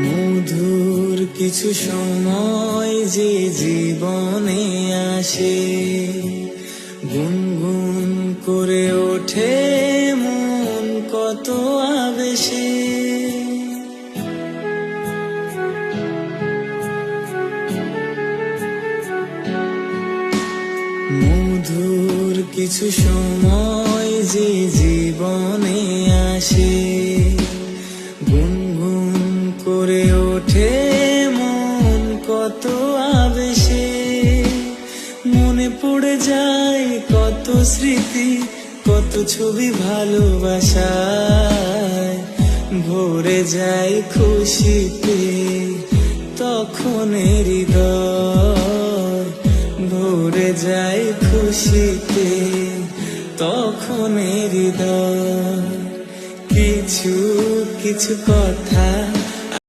মধুর কিছু সময় যে জীবনে আসে, গুনগুন করে ওঠে মন কত আবেশে। মধুর কিছু সময় যে জীবনে আসে, গুনগুন করে ওঠে মন কত আবেশে। মনে পড়ে যায় কত স্মৃতি, কত ছবি ভালোবাসায়, ভরে যায় খুশিতে তখন হৃদয়, ভরে যায় খুশিতে তখন হৃদয়। কিছু কিছু কথা